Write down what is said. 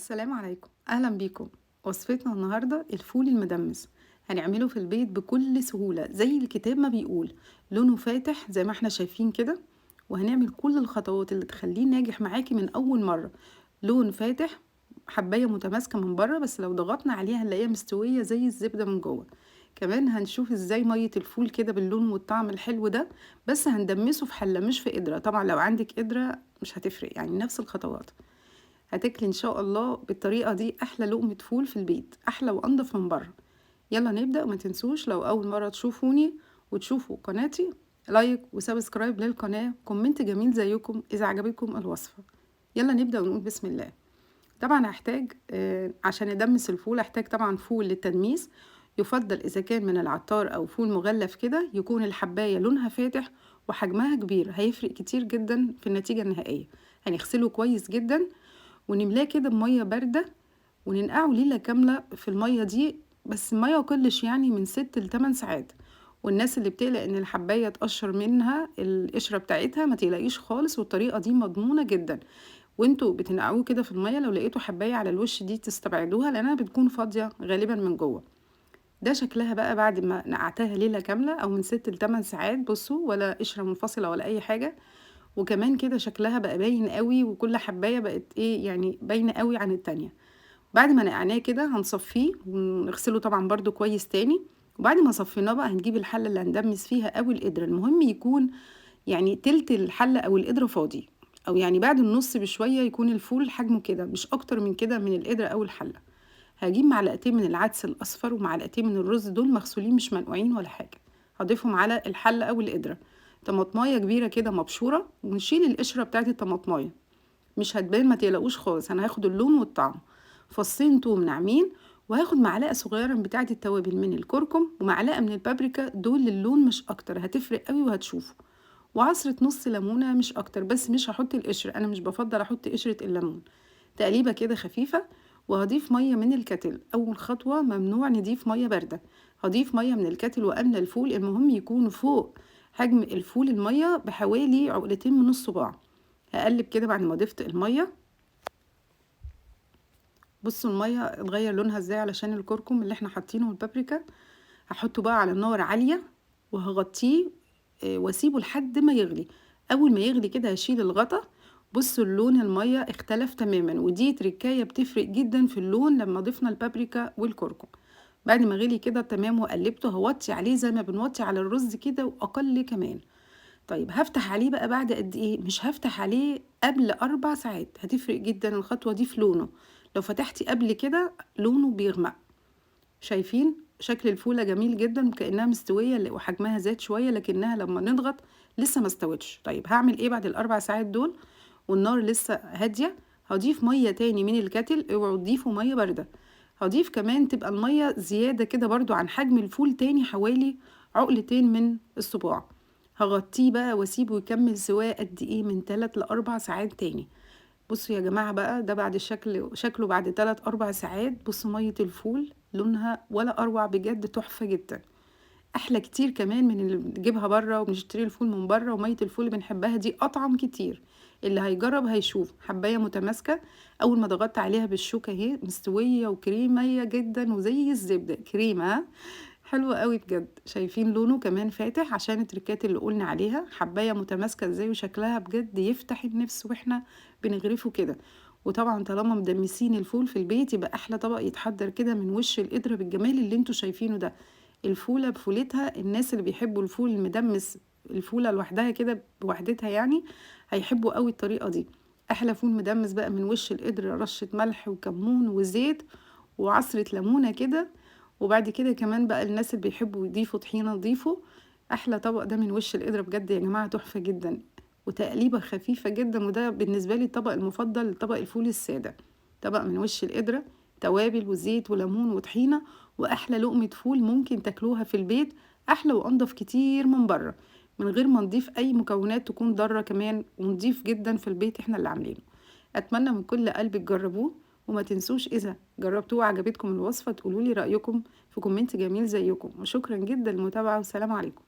السلام عليكم، أهلا بيكم. وصفتنا النهاردة الفول المدمس. هنعمله في البيت بكل سهولة زي الكتاب ما بيقول. لونه فاتح زي ما احنا شايفين كده، وهنعمل كل الخطوات اللي تخليه ناجح معاكي من أول مرة. لون فاتح، حباية متماسكة من بره، بس لو ضغطنا عليها هنلاقيها مستوية زي الزبدة من جوه. كمان هنشوف ازاي مية الفول كده باللون والطعم الحلو ده، بس هندمسه في حلة مش في قدرة. طبعا لو عندك قدرة مش هتفرق، يعني نفس الخطوات. هتاكلي ان شاء الله بالطريقة دي احلى لقمة فول في البيت، احلى وانضف من بره. يلا نبدأ. وما تنسوش لو اول مرة تشوفوني وتشوفوا قناتي، لايك وسبسكرايب للقناة، كومنت جميل زيكم اذا عجبتكم الوصفة. يلا نبدأ ونقول بسم الله. طبعا هحتاج عشان ادمس الفول هحتاج طبعا فول للتدميس. يفضل اذا كان من العطار او فول مغلف كده يكون الحباية لونها فاتح وحجمها كبير، هيفرق كتير جدا في النتيجة النهائية. هنغسله كويس جدا ونملاه كده بمية باردة، وننقعه ليلة كاملة في المية دي. بس المية مقلش يعني من 6 ل8 ساعات. والناس اللي بتقلق ان الحباية تقشر منها القشرة بتاعتها ما تقلقيش خالص، والطريقة دي مضمونة جدا. وانتوا بتنقعوه كده في المية لو لقيتوا حباية على الوش دي تستبعدوها لانها بتكون فاضية غالبا من جوه. ده شكلها بقى بعد ما نقعتها ليلة كاملة او من 6 ل8 ساعات. بصوا، ولا قشرة منفصلة ولا اي حاجة. وكمان كده شكلها بقى باين قوي، وكل حباية بقت ايه يعني باينة قوي عن التانية. بعد ما نقعناه كده هنصفيه ونغسله طبعا برضو كويس تاني. وبعد ما صفيناه بقى هنجيب الحلة اللي هندمس فيها او القدرة. المهم يكون يعني تلت الحلة او القدرة فاضي، او يعني بعد النص بشوية يكون الفول حجمه كده، مش اكتر من كده من القدرة او الحلة. هجيب معلقتين من العدس الاصفر ومعلقتين من الرز، دول مغسولين مش منقوعين ولا حاجة. هضيفهم على الحلة او القدرة. طماطمايه كبيرة كده مبشورة، ونشيل القشرة بتاعت الطماطمايه، مش هتبان ما تقلقوش خالص. انا هاخد اللون والطعم. فصين توم ناعمين، وهاخد معلقه صغيره من بتاعه التوابل من الكركم ومعلقه من البابريكا، دول للون مش اكتر، هتفرق قوي وهتشوفوا. وعصره نص ليمونه مش اكتر، بس مش هحط القشر، انا مش بفضل احط قشره الليمون. تقليبه كده خفيفه. وهضيف ميه من الكتل. اول خطوه ممنوع نضيف ميه بارده. هضيف ميه من الكتل واملى الفول، المهم يكون فوق حجم الفول الميه بحوالي عقلتين من الصباع. هقلب كده بعد ما ضفت الميه. بصوا الميه اتغير لونها ازاي علشان الكركم اللي احنا حاطينه والبابريكا. هحطه بقى على النار عاليه وهغطيه، واسيبه لحد ما يغلي. اول ما يغلي كده هشيل الغطا. بصوا اللون الميه اختلف تماما، ودي تركايه بتفرق جدا في اللون لما ضفنا البابريكا والكركم. بعد ما غلي كده تمام وقلبته، هوطي عليه زي ما بنوطي على الرز كده واقل كمان. طيب هفتح عليه بقى بعد قد ايه؟ مش هفتح عليه قبل 4 ساعات، هتفرق جدا الخطوة دي في لونه. لو فتحتي قبل كده لونه بيغمق. شايفين شكل الفولة جميل جدا كأنها مستوية وحجمها زاد شوية، لكنها لما نضغط لسه ما استوتش. طيب هعمل ايه بعد ال4 ساعات دول والنار لسه هادية؟ هضيف مية تاني من الكاتل، اوعوا تضيفوا مية باردة. هضيف كمان تبقى المية زيادة كده برضو عن حجم الفول تاني، حوالي عقلتين من الصباع. هغطيه بقى واسيبه يكمل سواه قد ايه، من 3 ل4 ساعات تاني. بصوا يا جماعة بقى، ده بعد شكله بعد 3 4 ساعات. بصوا مية الفول لونها ولا اروع، بجد تحفة جدا. احلى كتير كمان من اللي بنجيبها بره وبنشتري الفول من بره. ومية الفول اللي بنحبها دي اطعم كتير. اللي هيجرب هيشوف حباية متماسكة. اول ما ضغطت عليها بالشوكة اهي مستوية وكريمية جدا وزي الزبدة كريمة. حلوة قوي بجد. شايفين لونه كمان فاتح عشان التركات اللي قلنا عليها. حباية متماسكة ازاي، وشكلها بجد يفتح النفس واحنا بنغرفه كده. وطبعا طالما مدمسين الفول في البيت يبقى احلى طبق يتحضر كده من وش القدرة بالجمال اللي انتوا شايفينه ده. الفولة بفولتها، الناس اللي بيحبوا الفول المدمس، الفولة لوحدها كده بوحدتها يعني، هيحبوا قوي الطريقة دي. احلى فول مدمس بقى من وش القدر، رشة ملح وكمون وزيت وعصرة ليمونة كده. وبعد كده كمان بقى الناس اللي بيحبوا يضيفوا طحينة ضيفوا. احلى طبق ده من وش القدر بجد يا جماعة، تحفة جدا. وتقليبة خفيفة جدا، وده بالنسبة لي الطبق المفضل، طبق الفول السادة. طبق من وش القدرة، توابل وزيت وليمون وطحينة، واحلى لقمة فول ممكن تاكلوها في البيت. احلى وانضف كتير من بره، من غير ما نضيف اي مكونات تكون ضارة كمان، ونضيف جدا في البيت احنا اللي عاملينه. اتمنى من كل قلب تجربوه. وما تنسوش اذا جربتوه وعجبتكم الوصفة تقولولي رأيكم في كومنت جميل زيكم. وشكرا جدا للمتابعة، والسلام عليكم.